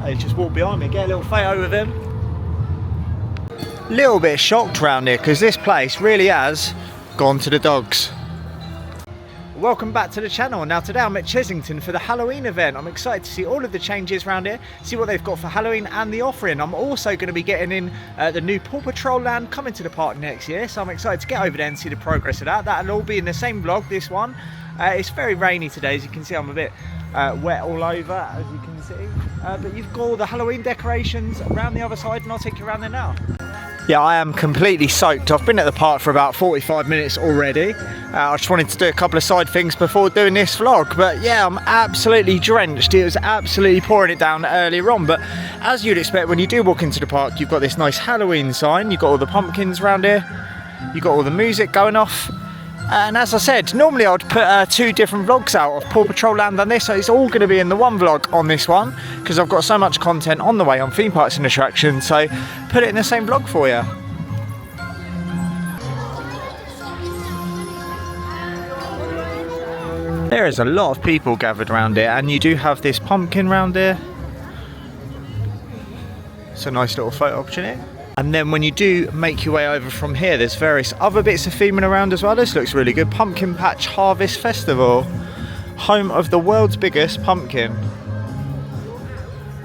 They just walked behind me, get a little photo with him. Little bit shocked around here because this place really has gone to the dogs. Welcome back to the channel. Now today I'm at Chessington for the Halloween event. I'm excited to see all of the changes around here, see what they've got for Halloween and the offering. I'm also going to be getting in the new Paw Patrol land coming to the park next year, so I'm excited to get over there and see the progress of that. That'll all be in the same vlog, this one. It's very rainy today, as you can see. I'm a bit wet all over, as you can see. But you've got all the Halloween decorations around the other side, and I'll take you around there now. Yeah, I am completely soaked. I've been at the park for about 45 minutes already. I just wanted to do a couple of side things before doing this vlog, but yeah, I'm absolutely drenched. It was absolutely pouring it down earlier on, but as you'd expect when you do walk into the park, you've got this nice Halloween sign, you've got all the pumpkins around here, you've got all the music going off. And as I said, normally I'd put 2 different vlogs out of Paw Patrol Land and this, so it's all going to be in the one vlog on this one, because I've got so much content on the way on theme parks and attractions, so put it in the same vlog for you. There is a lot of people gathered around here, and you do have this pumpkin around here. It's a nice little photo opportunity. And then when you do make your way over from here, there's various other bits of theming around as well. This looks really good. Pumpkin Patch Harvest Festival. Home of the world's biggest pumpkin.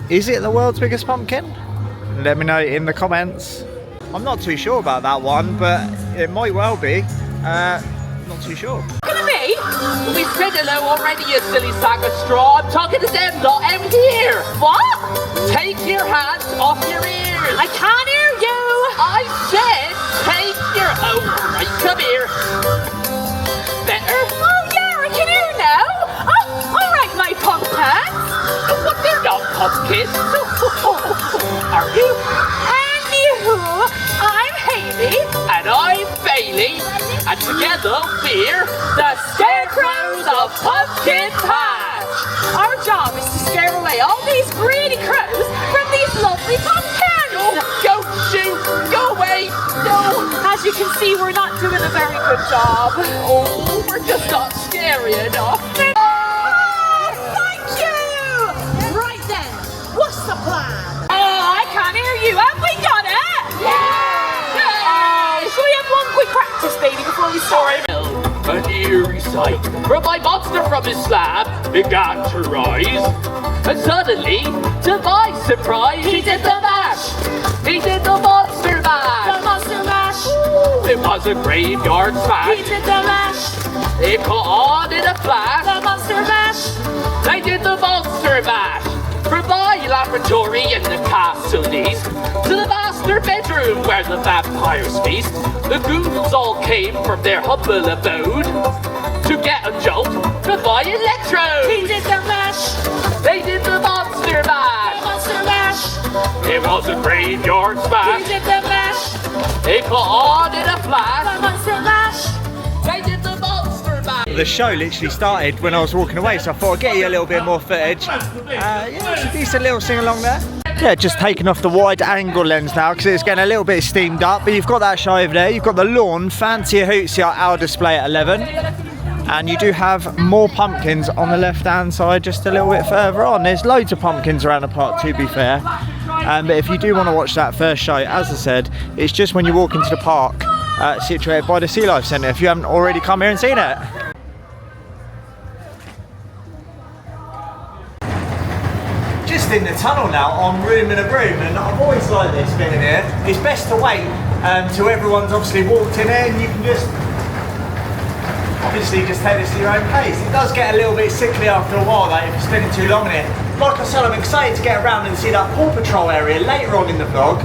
Is it the world's biggest pumpkin? Let me know in the comments. I'm not too sure about that one, but it might well be. Not too sure. Talking to me? We said hello already, you silly sack of straw. I'm talking to them lot out here. What? Take your hands off your ears. I can't hear you. I said take your... Oh, right, come here. Better? Oh, yeah, I can hear now. Oh, all right, my pumpkins. But they're not pumpkins. Are you? Anywho, I'm Haley. And I'm Bailey. And together we're the Scarecrows of Pumpkin Patch. Our job is to scare away all these greedy crows from these lovely pumpkins. Go, go away. No, as you can see, we're not doing a very good job. Oh, we're just not scary enough. Oh, thank you. Right then, what's the plan? Oh, I can't hear you. Have we got it? Yeah! Shall we have one quick practice, baby, before we start? An eerie sight, for my monster from his slab began to rise, and suddenly, to my surprise, he did the mash! He did the monster mash! The monster mash. It was a graveyard smash! He did the mash. It caught on in a flash! The monster mash. They did the monster mash! From my laboratory in the castle east to the master bedroom where the vampires feast, the goons all came from their humble abode to get a jolt from my electrode. He did the mash. They did the monster The mash. monster mash. It was a graveyard He smash. did the mash. It caught on in a The flash. monster mash. They did the monster mash. The show literally started when I was walking away, so I thought I'd get you a little bit more footage. Yeah, it's a decent little sing along there. Yeah, just taking off the wide angle lens now because it's getting a little bit steamed up, but you've got that show over there. You've got the lawn, Fancy Hootsy our display at 11. And you do have more pumpkins on the left hand side just a little bit further on. There's loads of pumpkins around the park, to be fair. But if you do want to watch that first show, as I said, it's just when you walk into the park, situated by the Sea Life Centre, if you haven't already come here and seen it. Just in the tunnel now on Room in a Broom, and I've always liked this bit in here. It's best to wait till everyone's obviously walked in here, and you can just obviously just take this at your own pace. It does get a little bit sickly after a while though if you're spending too long in it. Like I said, I'm excited to get around and see that Paw Patrol area later on in the vlog,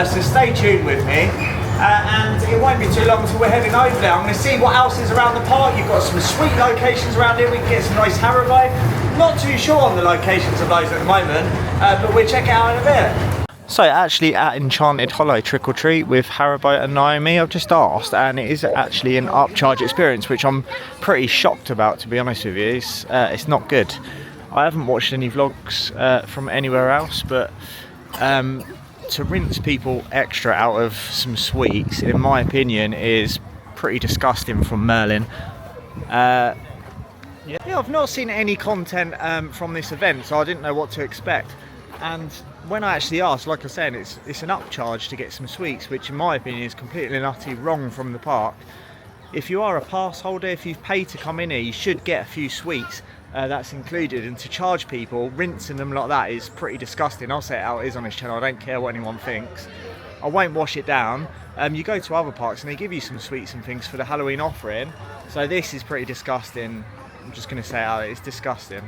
so stay tuned with me. And it won't be too long until we're heading over there. I'm going to see what else is around the park. You've got some sweet locations around here. We can get some nice Haribo. Not too sure on the locations of those at the moment, but we'll check it out in a bit. So actually at Enchanted Hollow Trick or Treat with Haribo and Naomi, I've just asked, and it is actually an upcharge experience, which I'm pretty shocked about, to be honest with you. It's not good. I haven't watched any vlogs from anywhere else, but to rinse people extra out of some sweets, in my opinion, is pretty disgusting from Merlin. Yeah, I've not seen any content from this event, so I didn't know what to expect. And when I actually asked, like I said, it's an upcharge to get some sweets, which in my opinion is completely and utterly wrong from the park. If you are a pass holder, if you've paid to come in here, you should get a few sweets. That's included, and to charge people, rinsing them like that is pretty disgusting. I'll say it how it is on this channel, I don't care what anyone thinks. I won't wash it down. You go to other parks and they give you some sweets and things for the Halloween offering, so this is pretty disgusting. I'm just going to say how it is disgusting.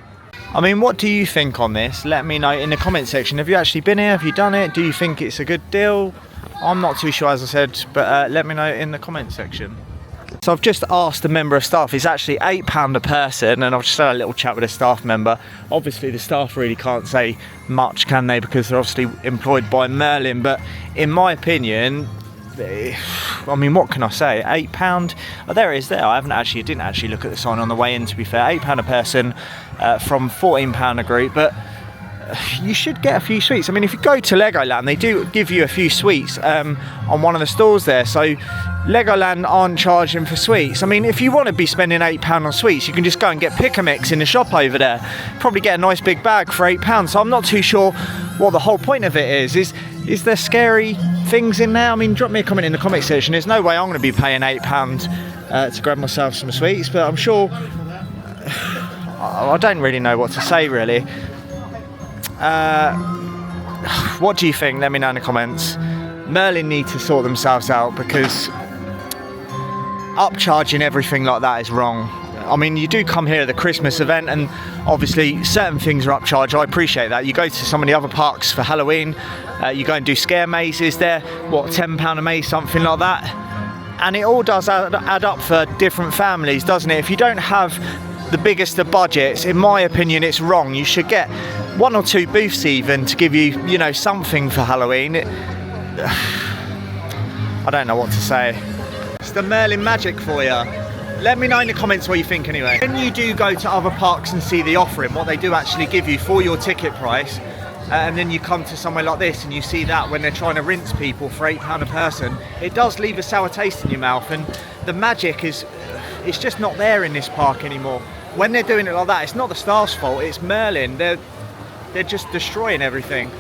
I mean, what do you think on this? Let me know in the comment section. Have you actually been here? Have you done it? Do you think it's a good deal? I'm not too sure, as I said, but let me know in the comment section. So I've just asked a member of staff, it's actually £8 a person, and I've just had a little chat with a staff member. Obviously the staff really can't say much, can they, because they're obviously employed by Merlin, but in my opinion, I mean, what can I say? £8. Oh, there it is there. I didn't actually look at the sign on the way in, to be fair. £8 a person from £14 a group, but you should get a few sweets. I mean, if you go to Legoland, they do give you a few sweets on one of the stalls there. So Legoland aren't charging for sweets. I mean, if you want to be spending £8 on sweets, you can just go and get Pick-a-Mix in the shop over there. Probably get a nice big bag for £8. So I'm not too sure what the whole point of it is. Is there scary things in there? I mean, drop me a comment in the comment section. There's no way I'm going to be paying £8 to grab myself some sweets, but I'm sure I don't really know what to say, really. What do you think? Let me know in the comments. Merlin need to sort themselves out, because upcharging everything like that is wrong. I mean, you do come here at the Christmas event, and obviously certain things are upcharged. I appreciate that. You go to some of the other parks for Halloween, you go and do scare mazes there, what, £10 a maze, something like that, and it all does add up for different families, doesn't it? If you don't have the biggest of budgets, in my opinion, it's wrong. You should get 1 or 2 booths even to give you, you know, something for Halloween. I don't know what to say. It's the Merlin magic for you. Let me know in the comments what you think anyway. When you do go to other parks and see the offering, what they do actually give you for your ticket price, and then you come to somewhere like this and you see that when they're trying to rinse people for £8 a person, it does leave a sour taste in your mouth, and the magic it's just not there in this park anymore. When they're doing it like that, it's not the staff's fault, it's Merlin. They're just destroying everything.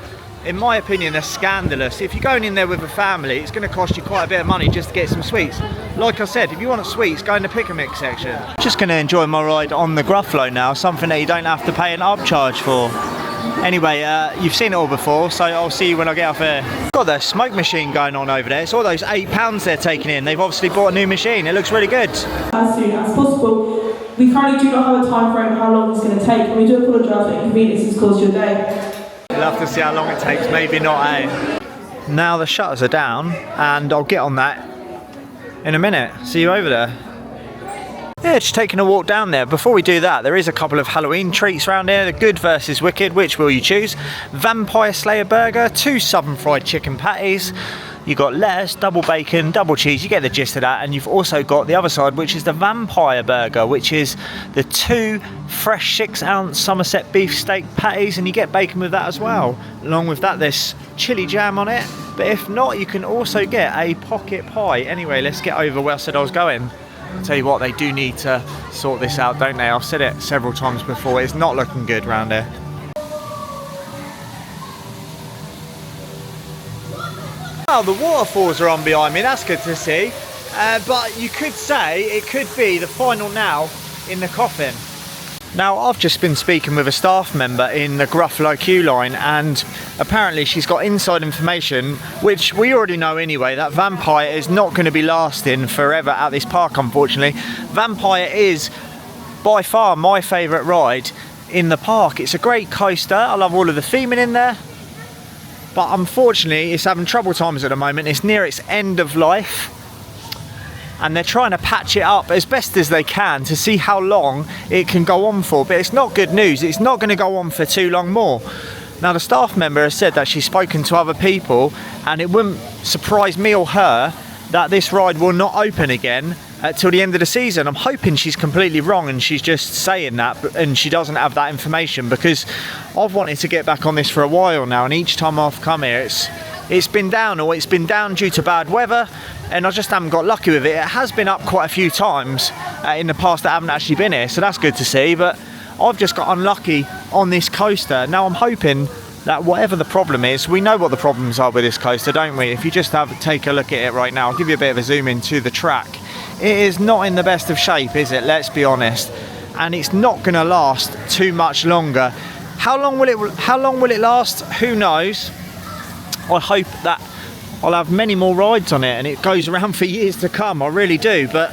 In my opinion, they're scandalous. If you're going in there with a family, it's going to cost you quite a bit of money just to get some sweets. Like I said, if you want sweets, go in the Pick-a-Mix section. Just going to enjoy my ride on the Gruffalo now, something that you don't have to pay an upcharge for. Anyway, you've seen it all before, so I'll see you when I get off here. Got the smoke machine going on over there. It's all those £8 they're taking in. They've obviously bought a new machine. It looks really good. As soon as possible. We currently do not have a time frame how long it's going to take, and we do apologise for inconvenience it's caused your day. We'll have to see how long it takes, maybe not, eh? Now the shutters are down, and I'll get on that in a minute. See you over there. Yeah, just taking a walk down there. Before we do that, there is a couple of Halloween treats around here. The Good versus Wicked, which will you choose? Vampire Slayer burger, 2 southern fried chicken patties. You got lettuce, double bacon, double cheese, you get the gist of that, and you've also got the other side, which is the vampire burger, which is the 2 fresh 6-ounce Somerset beef steak patties, and you get bacon with that as well. Along with that, there's chili jam on it, but if not, you can also get a pocket pie. Anyway, let's get over where I said I was going. I'll tell you what, they do need to sort this out, don't they? I've said it several times before, it's not looking good around here. Well, the waterfalls are on behind me, that's good to see. But you could say it could be the final nail in the coffin. Now, I've just been speaking with a staff member in the Gruffalo queue line, and apparently she's got inside information, which we already know anyway, that Vampire is not going to be lasting forever at this park, unfortunately. Vampire is by far my favourite ride in the park. It's a great coaster, I love all of the theming in there. But unfortunately, it's having trouble times at the moment. It's near its end of life, and they're trying to patch it up as best as they can to see how long it can go on for. But it's not good news. It's not going to go on for too long more. Now, the staff member has said that she's spoken to other people, and it wouldn't surprise me or her that this ride will not open again till the end of the season. I'm hoping she's completely wrong and she's just saying that, and she doesn't have that information, because I've wanted to get back on this for a while now, and each time I've come here it's been down, or it's been down due to bad weather, and I just haven't got lucky with it. It has been up quite a few times in the past that I haven't actually been here, so that's good to see, but I've just got unlucky on this coaster. Now I'm hoping that whatever the problem is, we know what the problems are with this coaster, don't we? If you just take a look at it right now, I'll give you a bit of a zoom into the track. It is not in the best of shape, is it? Let's be honest. And it's not going to last too much longer. How long will it last? Who knows? I hope that I'll have many more rides on it and it goes around for years to come. I really do, but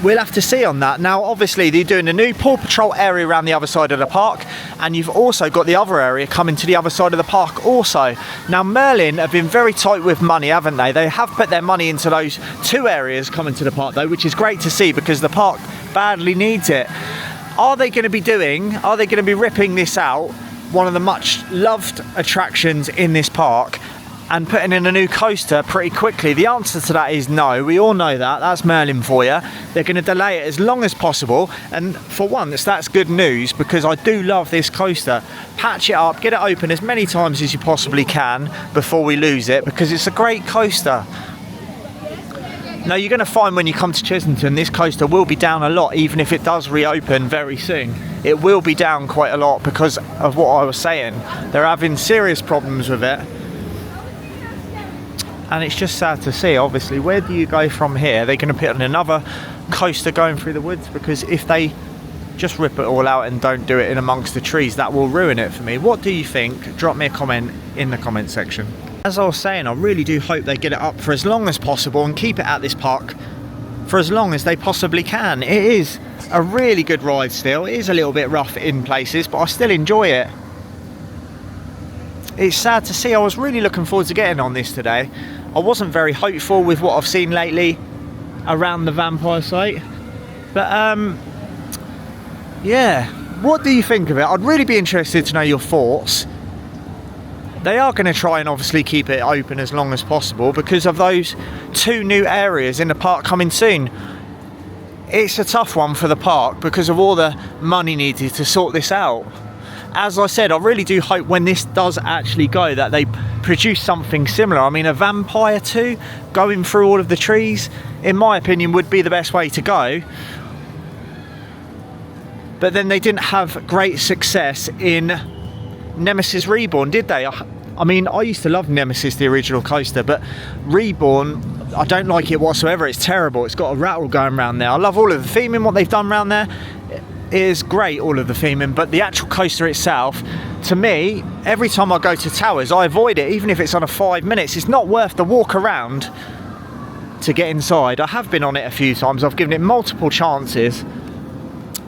we'll have to see on that. Now, obviously, they're doing a new Paw Patrol area around the other side of the park, and you've also got the other area coming to the other side of the park also. Now, Merlin have been very tight with money, haven't they? They have put their money into those 2 areas coming to the park, though, which is great to see because the park badly needs it. Are they going to be ripping this out, one of the much loved attractions in this park, and putting in a new coaster pretty quickly? The answer to that is no. We all know that. That's Merlin for you. They're going to delay it as long as possible, and for once that's good news because I do love this coaster. Patch it up, get it open as many times as you possibly can before we lose it, because it's a great coaster. Now, you're going to find when you come to Chessington, this coaster will be down a lot, even if it does reopen very soon. It will be down quite a lot because of what I was saying. They're having serious problems with it. And it's just sad to see. Obviously, where do you go from here? They're going to put in another coaster going through the woods, because if they just rip it all out and don't do it in amongst the trees, that will ruin it for me. What do you think? Drop me a comment in the comment section. As I was saying, I really do hope they get it up for as long as possible and keep it at this park for as long as they possibly can. It is a really good ride still. It is a little bit rough in places, but I still enjoy it. It's sad to see. I was really looking forward to getting on this today. I wasn't very hopeful with what I've seen lately around the vampire site, but yeah, what do you think of it? I'd really be interested to know your thoughts. They are going to try and obviously keep it open as long as possible because of those 2 new areas in the park coming soon. It's a tough one for the park because of all the money needed to sort this out. As I said, I really do hope when this does actually go that they produce something similar. I mean, a Vampire 2 going through all of the trees, in my opinion, would be the best way to go. But then they didn't have great success in Nemesis Reborn, did they? I mean, I used to love Nemesis, the original coaster, but Reborn, I don't like it whatsoever. It's terrible. It's got a rattle going around there. I love all of the theming, what they've done around there. It is great, all of the theming, but the actual coaster itself, to me, every time I go to Towers, I avoid it, even if it's on a 5 minutes. It's not worth the walk around to get inside. I have been on it a few times. I've given it multiple chances.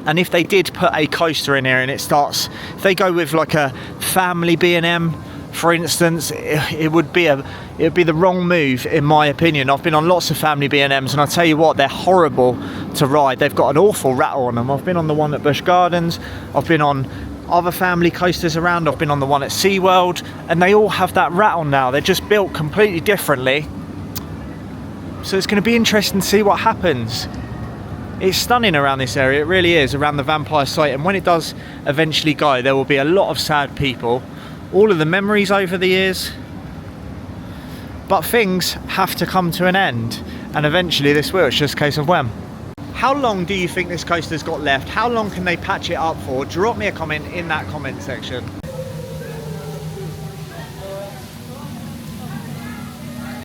And if they did put a coaster in here and it starts, if they go with like a family B&M, for instance, it would be the wrong move in my opinion. I've been on lots of family B&Ms and I tell you what, they're horrible to ride. They've got an awful rattle on them. I've been on the one at Busch Gardens, I've been on other family coasters around, I've been on the one at SeaWorld, and they all have that rattle now. They're just built completely differently. So it's going to be interesting to see what happens. It's stunning around this area, it really is, around the vampire site, and when it does eventually go, there will be a lot of sad people. All of the memories over the years, but things have to come to an end, and eventually this will. It's just a case of when. How long do you think this coaster's got left? How long can they patch it up for? Drop me a comment in that comment section.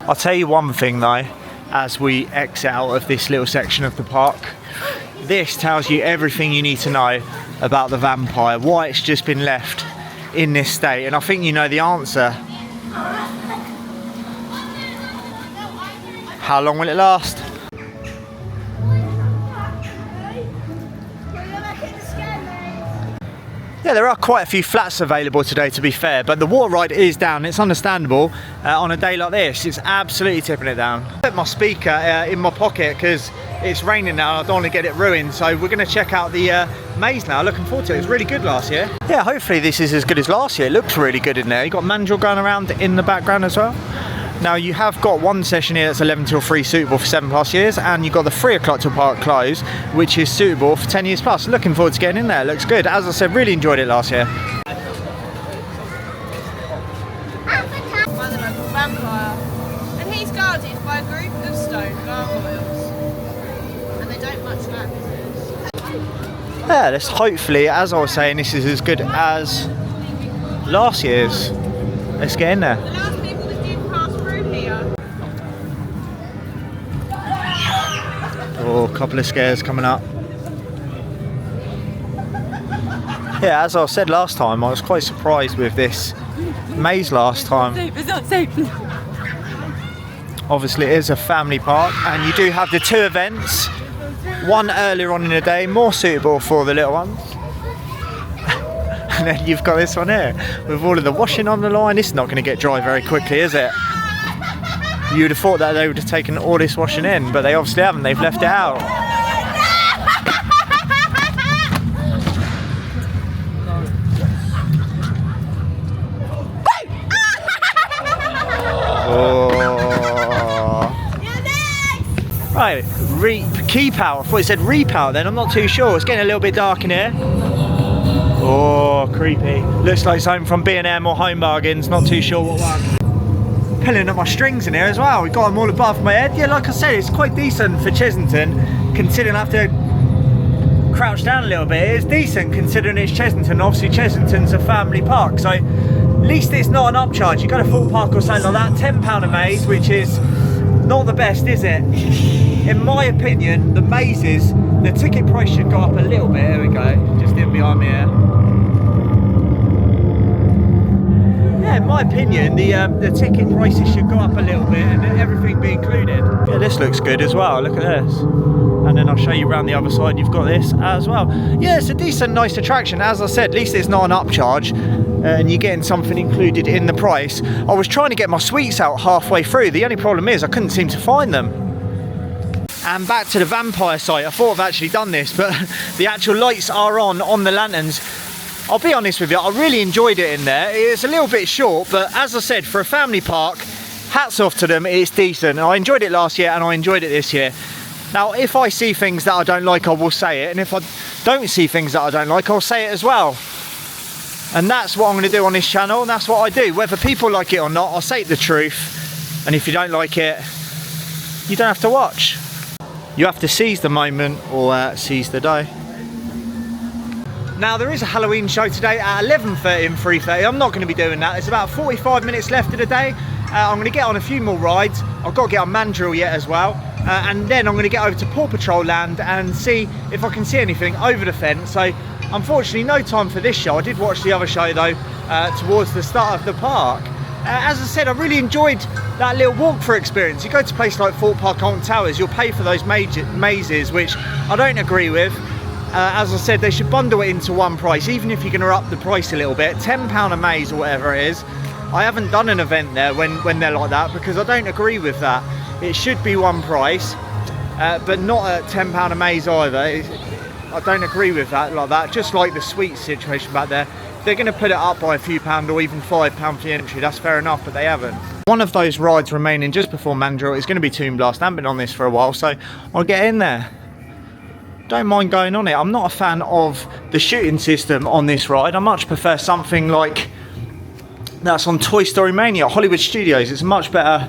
I'll tell you one thing though, as we exit out of this little section of the park, this tells you everything you need to know about the vampire, why it's just been left in this state, and I think you know the answer. How long will it last? Yeah, there are quite a few flats available today, to be fair, but the water ride is down. It's understandable on a day like this. It's absolutely tipping it down. I put my speaker in my pocket because it's raining now and I don't want to get it ruined, so we're going to check out the maze now. Looking forward to it. It was really good last year. Yeah, hopefully this is as good as last year. It looks really good in there. You've got Mandrill going around in the background as well. Now you have got one session here that's 11 till 3, suitable for 7+ years, and you've got the 3 o'clock till park close, which is suitable for 10 years plus. Looking forward to getting in there. It looks good. As I said, really enjoyed it last year. By the local vampire, and he's guarded by a group of stone gargoyles, and they don't much like visitors. Yeah, let's hopefully, as I was saying, this is as good as last year's. Let's get in there. The last people that did pass through here. Oh, a couple of scares coming up. Yeah, as I said last time, I was quite surprised with this maze last time. It's not safe. Obviously it is a family park, and you do have the 2 events. One earlier on in the day, more suitable for the little ones. And then you've got this one here, with all of the washing on the line. This is not going to get dry very quickly, is it? You'd have thought that they would have taken all this washing in, but they obviously haven't, they've left it out. Right, keep out. I thought it said reap out then, I'm not too sure. It's getting a little bit dark in here. Oh, creepy. Looks like something from B&M or Home Bargains, not too sure what one. Pulling up my strings in here as well. We've got them all above my head. Yeah, like I said, it's quite decent for Chessington, considering I have to crouch down a little bit. It's decent considering it's Chessington. Obviously Chessington's a family park, so at least it's not an upcharge. You go to Full Park or something like that, £10 a maze, which is not the best, is it? In my opinion, the mazes, the ticket price should go up a little bit. Here we go, just in behind me here. Yeah, in my opinion, the ticket prices should go up a little bit and everything be included. Yeah, this looks good as well, look at this. And then I'll show you around the other side, you've got this as well. Yeah, it's a decent, nice attraction. As I said, at least it's not an upcharge. And you're getting something included in the price. I was trying to get my sweets out halfway through. The only problem is I couldn't seem to find them. And back to the vampire site. I thought I've actually done this, but the actual lights are on the lanterns. I'll be honest with you, I really enjoyed it in there. It's a little bit short, but as I said, for a family park, hats off to them, it's decent. I enjoyed it last year and I enjoyed it this year. Now, if I see things that I don't like, I will say it. And if I don't see things that I don't like, I'll say it as well. And that's what I'm going to do on this channel, and that's what I do. Whether people like it or not, I'll say the truth. And if you don't like it, you don't have to watch. You have to seize the moment or seize the day. Now, there is a Halloween show today at 11:30 and 3:30. I'm not going to be doing that. There's about 45 minutes left of the day. I'm going to get on a few more rides. I've got to get on Mandrill yet as well. And then I'm going to get over to Paw Patrol land and see if I can see anything over the fence. So, unfortunately, no time for this show. I did watch the other show though, towards the start of the park. As I said, I really enjoyed that little walkthrough experience. You go to places like Thorpe Park, Alton Towers, you'll pay for those mazes, which I don't agree with. As I said, they should bundle it into one price, even if you're going to up the price a little bit. £10 a maze or whatever it is. I haven't done an event there when they're like that, because I don't agree with that. It should be one price, but not at £10 a maze either. I don't agree with that like that. Just like the sweets situation back there, they're going to put it up by a few pound or even £5 for the entry. That's fair enough, but they haven't. One of those rides remaining just before Mandrill is going to be Toon Blast. I haven't been on this for a while, so I'll get in there. Don't mind going on it. I'm not a fan of the shooting system on this ride. I much prefer something like that's on Toy Story Mania, Hollywood Studios. It's a much better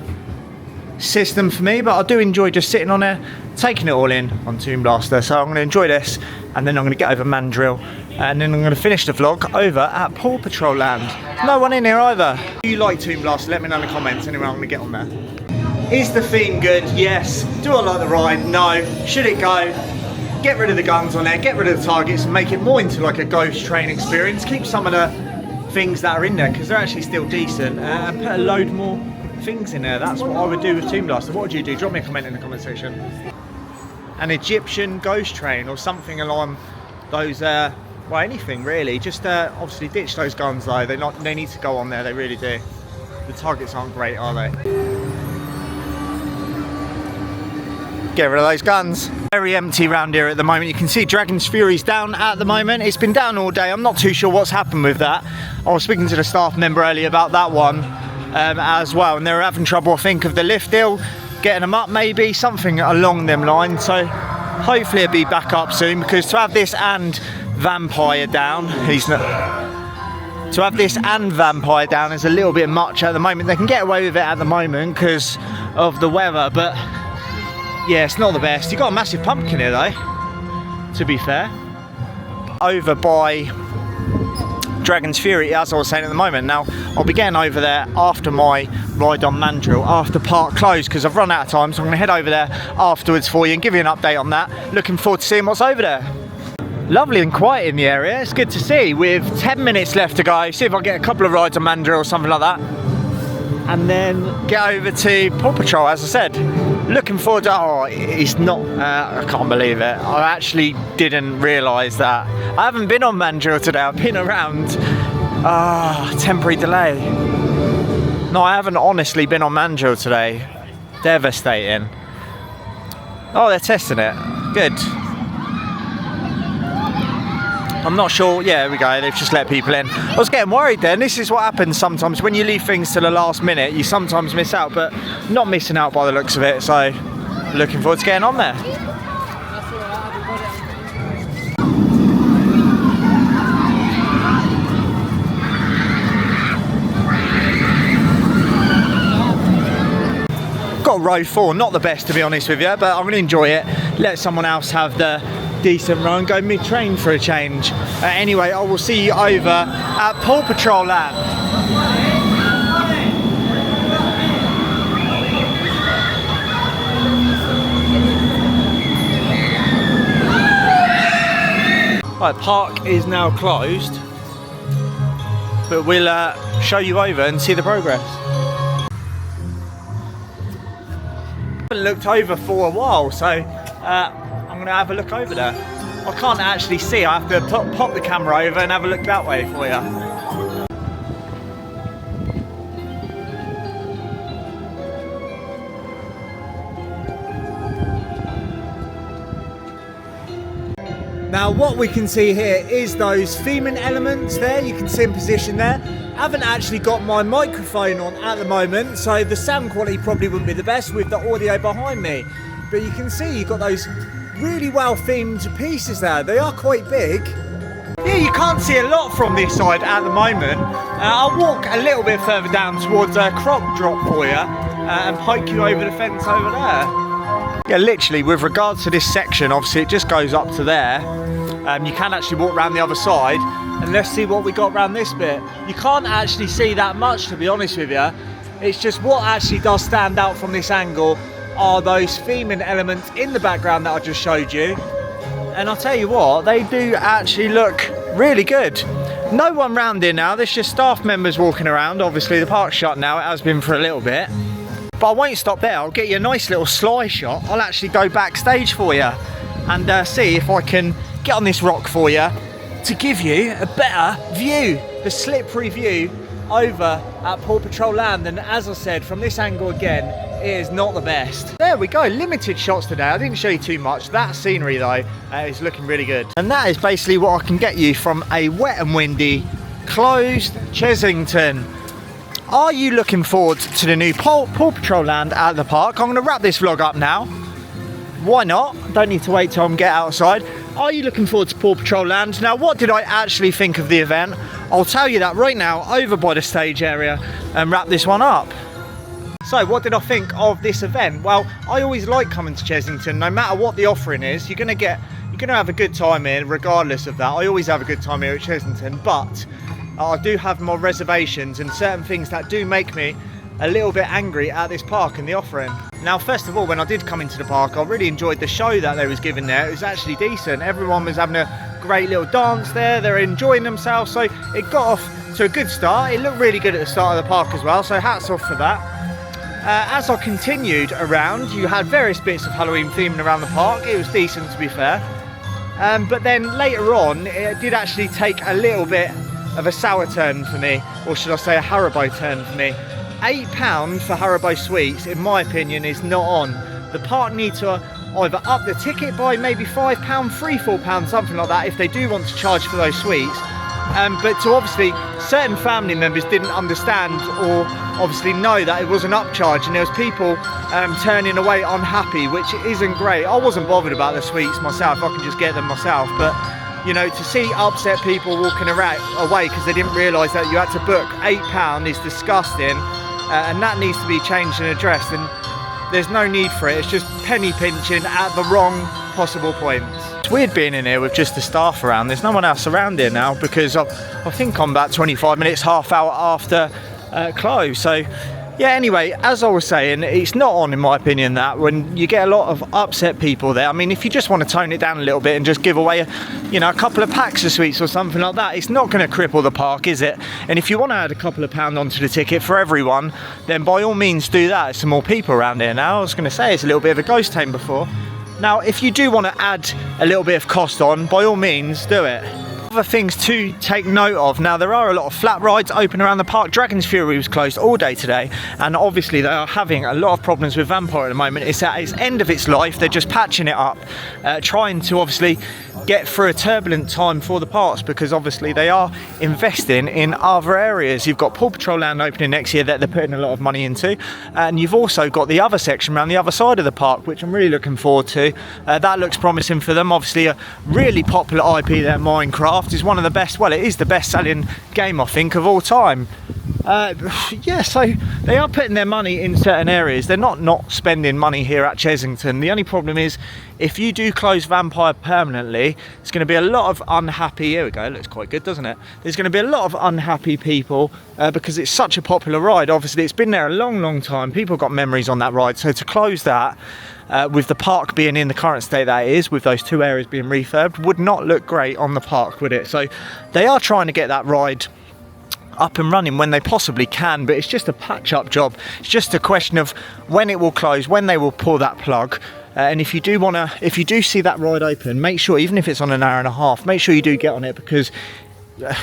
system for me, but I do enjoy just sitting on there, taking it all in on Toon Blaster. So I'm going to enjoy this, and then I'm going to get over Mandrill, and then I'm going to finish the vlog over at Paw Patrol land. No one in here either. Do you like Toon Blaster? Let me know in the comments. Anyway, I'm going to get on there. Is the theme good? Yes. Do I like the ride? No. Should it go? Get rid of the guns on there, get rid of the targets, and make it more into like a ghost train experience. Keep some of the things that are in there, because they're actually still decent, and put a load more things in there. That's what I would do with Toon Blaster. What would you do? Drop me a comment in the comment section. An Egyptian ghost train or something along those, well, anything really. Just obviously ditch those guns though. They need to go on there, they really do. The targets aren't great, are they? Get rid of those guns. Very empty around here at the moment. You can see Dragon's Fury's down at the moment. It's been down all day. I'm not too sure what's happened with that. I was speaking to the staff member earlier about that one as well, and they were having trouble, I think, of the lift deal, getting them up maybe, something along them lines. So hopefully it'll be back up soon, because to have this and Vampire down, to have this and Vampire down is a little bit much at the moment. They can get away with it at the moment because of the weather, but yeah, it's not the best. You've got a massive pumpkin here though, to be fair. Over by Dragon's Fury, as I was saying at the moment. Now, I'll be getting over there after my ride on Mandrill, after park closed, because I've run out of time, so I'm going to head over there afterwards for you and give you an update on that. Looking forward to seeing what's over there. Lovely and quiet in the area, it's good to see. With 10 minutes left to go, see if I get a couple of rides on Mandrill or something like that. And then get over to Paw Patrol, as I said. Looking forward to, oh, it's not, I can't believe it. I actually didn't realise that. I haven't been on Mandrill today, I've been around. Temporary delay. No, I haven't honestly been on Mandrill today. Devastating. Oh, they're testing it. Good. I'm not sure, yeah, there we go, they've just let people in. I was getting worried then. This is what happens sometimes when you leave things to the last minute, you sometimes miss out, but not missing out by the looks of it, so looking forward to getting on there. Got row 4, not the best to be honest with you, but I'm going to enjoy it, let someone else have the decent run, go mid-train for a change. Anyway, I will see you over at Paw Patrol Land. Right, park is now closed, but we'll show you over and see the progress. I haven't looked over for a while, so I'm going to have a look over there. I can't actually see, I have to pop the camera over and have a look that way for you. Now what we can see here is those theming elements there, you can see in position there. I haven't actually got my microphone on at the moment, so the sound quality probably wouldn't be the best with the audio behind me. But you can see you've got those really well themed pieces there. They are quite big. Yeah, you can't see a lot from this side at the moment. I'll walk a little bit further down towards Crop Drop for you and poke you over the fence over there. Yeah, literally with regards to this section, obviously it just goes up to there. You can actually walk around the other side, and let's see what we got around this bit. You can't actually see that much, to be honest with you. It's just what actually does stand out from this angle are those theming elements in the background that I just showed you. And I'll tell you what, they do actually look really good. No one round here now, there's just staff members walking around. Obviously the park's shut now, it has been for a little bit. But I won't stop there, I'll get you a nice little sly shot. I'll actually go backstage for you and see if I can get on this rock for you to give you a better view, the slippery view over at Paw Patrol Land. And as I said, from this angle again, it is not the best. There we go, limited shots today. I didn't show you too much. That scenery though is looking really good. And that is basically what I can get you from a wet and windy, closed Chessington. Are you looking forward to the new Paw Patrol Land at the park? I'm going to wrap this vlog up now. Why not? Don't need to wait till I get outside. Are you looking forward to Paw Patrol Land? Now, what did I actually think of the event? I'll tell you that right now over by the stage area and wrap this one up. So, what did I think of this event? Well, I always like coming to Chessington. No matter what the offering is, you're going to have a good time here, regardless of that. I always have a good time here at Chessington, but I do have my reservations and certain things that do make me a little bit angry at this park and the offering. Now, first of all, when I did come into the park, I really enjoyed the show that they was giving there. It was actually decent. Everyone was having a great little dance there. They're enjoying themselves, so it got off to a good start. It looked really good at the start of the park as well, so hats off for that. As I continued around, you had various bits of Halloween theming around the park. It was decent, to be fair. But then later on, it did actually take a little bit of a sour turn for me, or should I say a Haribo turn for me. £8 for Haribo sweets, in my opinion, is not on. The park need to either up the ticket by maybe £5, £3-4, something like that, if they do want to charge for those sweets. But to obviously, certain family members didn't understand or obviously know that it was an upcharge, and there was people turning away unhappy, which isn't great. I wasn't bothered about the sweets myself, I can just get them myself, but you know, to see upset people walking away because they didn't realise that you had to book £8 is disgusting. And that needs to be changed and addressed, and there's no need for it. It's just penny pinching at the wrong possible points. weird being in here with just the staff around. There's no one else around here now because I think I'm about 25 minutes, half hour after close. So yeah, anyway, as I was saying, it's not on, in my opinion, that when you get a lot of upset people there. I mean, if you just want to tone it down a little bit and just give away a couple of packs of sweets or something like that, it's not going to cripple the park, is it? And if you want to add a couple of pound onto the ticket for everyone, then by all means do that. There's some more people around here now. I was going to say it's a little bit of a ghost town before. Now, if you do want to add a little bit of cost on, by all means do it. Other things to take note of. Now, there are a lot of flat rides open around the park. Dragon's Fury was closed all day today, and obviously they are having a lot of problems with Vampire at the moment. It's at its end of its life. They're just patching it up, trying to obviously get through a turbulent time for the parks, because obviously they are investing in other areas. You've got Paw Patrol Land opening next year that they're putting a lot of money into, and you've also got the other section around the other side of the park, which I'm really looking forward to. That looks promising for them. Obviously a really popular IP there, Minecraft, is one of the best, well, it is the best selling game I think of all time. Yeah, so they are putting their money in certain areas. They're not spending money here at Chessington. The only problem is, if you do close Vampire permanently, it's going to be a lot of unhappy, here we go, it looks quite good, doesn't it? There's going to be a lot of unhappy people because it's such a popular ride. Obviously it's been there a long time. People got memories on that ride, so to close that with the park being in the current state that it is, with those two areas being refurbed, would not look great on the park, would it? So they are trying to get that ride up and running when they possibly can, but it's just a patch-up job. It's just a question of when it will close, when they will pull that plug. And if you do see that ride open, make sure, even if it's on an hour and a half, make sure you do get on it, because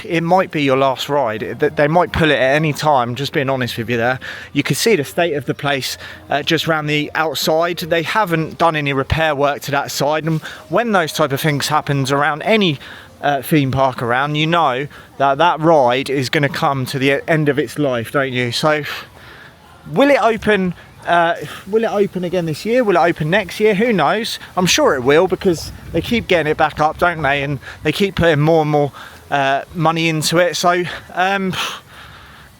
it might be your last ride. They might pull it at any time, just being honest with you there. You can see the state of the place just around the outside. They haven't done any repair work to that side, and when those type of things happens around any theme park around, you know that ride is going to come to the end of its life, don't you? So will it open again this year? Will it open next year? Who knows? I'm sure it will, because they keep getting it back up, don't they? And they keep putting more and more money into it. So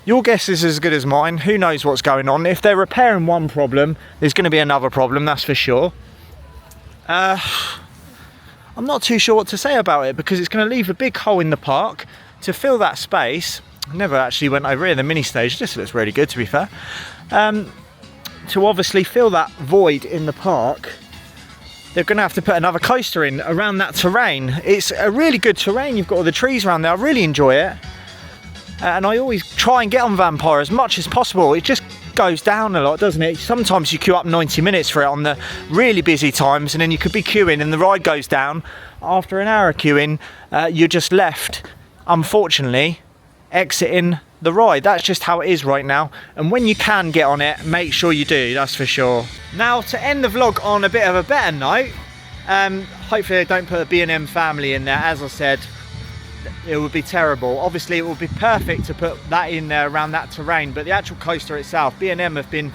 your guess is as good as mine. Who knows what's going on? If they're repairing one problem, there's going to be another problem, that's for sure. I'm not too sure what to say about it, because it's going to leave a big hole in the park to fill that space. I never actually went over here, the mini stage. This looks really good, to be fair. To obviously fill that void in the park, they're going to have to put another coaster in around that terrain. It's a really good terrain. You've got all the trees around there. I really enjoy it. And I always try and get on Vampire as much as possible. It just goes down a lot, doesn't it? Sometimes you queue up 90 minutes for it on the really busy times, and then you could be queuing and the ride goes down. After an hour of queuing, you're just left, unfortunately, exiting the ride. That's just how it is right now, and when you can get on it, make sure you do, that's for sure. Now, to end the vlog on a bit of a better note, hopefully they don't put a B&M family in there. As I said, it would be terrible. Obviously it would be perfect to put that in there around that terrain, but the actual coaster itself, B&M have been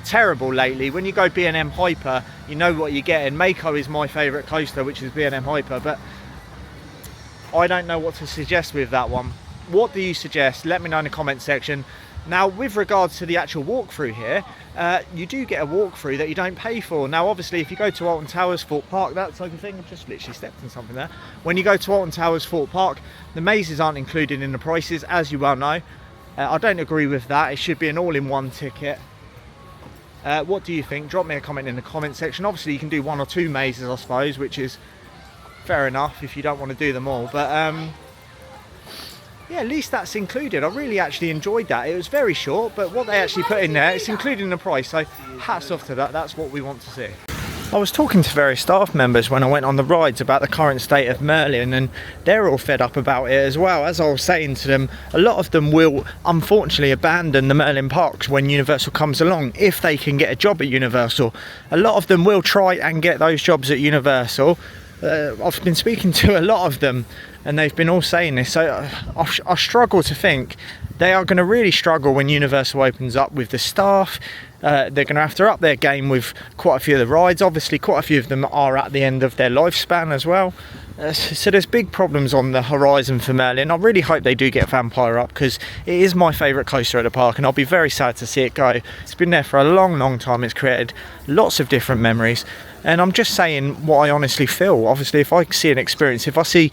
terrible lately. When you go B&M Hyper, you know what you're getting. Mako is my favourite coaster, which is B&M Hyper, but I don't know what to suggest with that one. What do you suggest? Let me know in the comment section. Now, with regards to the actual walkthrough here, you do get a walkthrough that you don't pay for. Now, obviously, if you go to Alton Towers, Fort Park, that type of thing, I've just literally stepped in something there. When you go to Alton Towers, Fort Park, the mazes aren't included in the prices, as you well know. I don't agree with that. It should be an all-in-one ticket. What do you think? Drop me a comment in the comment section. Obviously, you can do one or two mazes, I suppose, which is fair enough if you don't want to do them all. But yeah, at least that's included. I really actually enjoyed that. It was very short, but what they actually put in there, it's included in the price. So hats off to that. That's what we want to see. I was talking to various staff members when I went on the rides about the current state of Merlin, and they're all fed up about it as well. As I was saying to them, a lot of them will unfortunately abandon the Merlin parks when Universal comes along, if they can get a job at Universal. A lot of them will try and get those jobs at Universal. I've been speaking to a lot of them, and they've been all saying this, so I struggle to think. They are going to really struggle when Universal opens up with the staff. They're going to have to up their game with quite a few of the rides. Obviously, quite a few of them are at the end of their lifespan as well. So there's big problems on the horizon for Merlin. I really hope they do get Vampire up, because it is my favourite coaster at the park, and I'll be very sad to see it go. It's been there for a long time. It's created lots of different memories, and I'm just saying what I honestly feel. Obviously, if I see an experience, if I see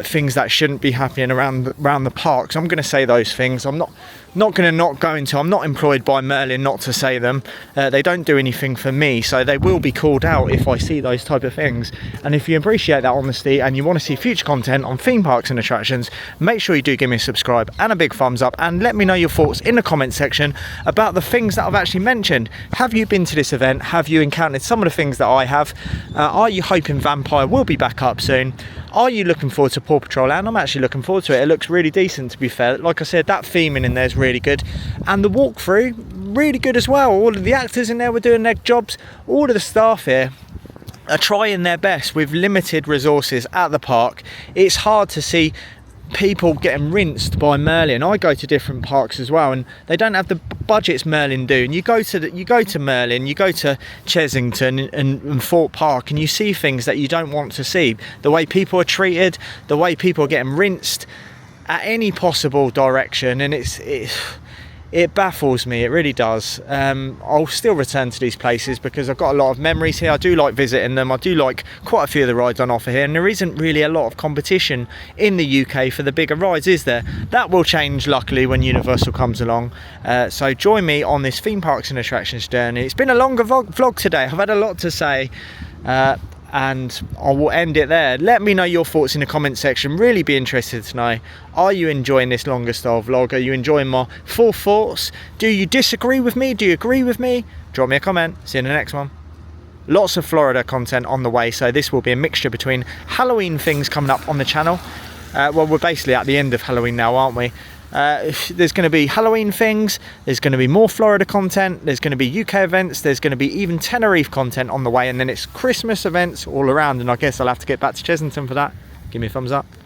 things that shouldn't be happening around the parks, I'm going to say those things. I'm not going to not go into. I'm not employed by Merlin not to say them. They don't do anything for me, so they will be called out if I see those type of things. And if you appreciate that honesty and you want to see future content on theme parks and attractions, make sure you do give me a subscribe and a big thumbs up, and let me know your thoughts in the comment section about the things that I've actually mentioned. Have you been to this event? Have you encountered some of the things that I have? Are you hoping Vampire will be back up soon? Are you looking forward to Paw Patrol? And I'm actually looking forward to it. It looks really decent, to be fair. Like I said, that theming in there is really good, and the walkthrough really good as well. All of the actors in there were doing their jobs. All of the staff here are trying their best with limited resources at the park. It's hard to see people getting rinsed by Merlin. I go to different parks as well, and they don't have the budgets Merlin do. And you go to Merlin, you go to Chessington and Fort Park, and you see things that you don't want to see. The way people are treated, the way people are getting rinsed at any possible direction, and it baffles me. It really does. I'll still return to these places because I've got a lot of memories here. I do like visiting them. I do like quite a few of the rides on offer here, and there isn't really a lot of competition in the UK for the bigger rides, is there? That will change luckily when Universal comes along. So join me on this theme parks and attractions journey. It's been a longer vlog today. I've had a lot to say, and I will end it there. Let me know your thoughts in the comment section. Really be interested to know, are you enjoying this longer style vlog? Are you enjoying my full thoughts? Do you disagree with me? Do you agree with me? Drop me a comment. See you in the next one. Lots of Florida content on the way, so this will be a mixture between Halloween things coming up on the channel. Well, we're basically at the end of Halloween now, aren't we? There's going to be Halloween things, there's going to be more Florida content, there's going to be UK events, there's going to be even Tenerife content on the way, and then it's Christmas events all around, and I guess I'll have to get back to Chessington for that. Give me a thumbs up.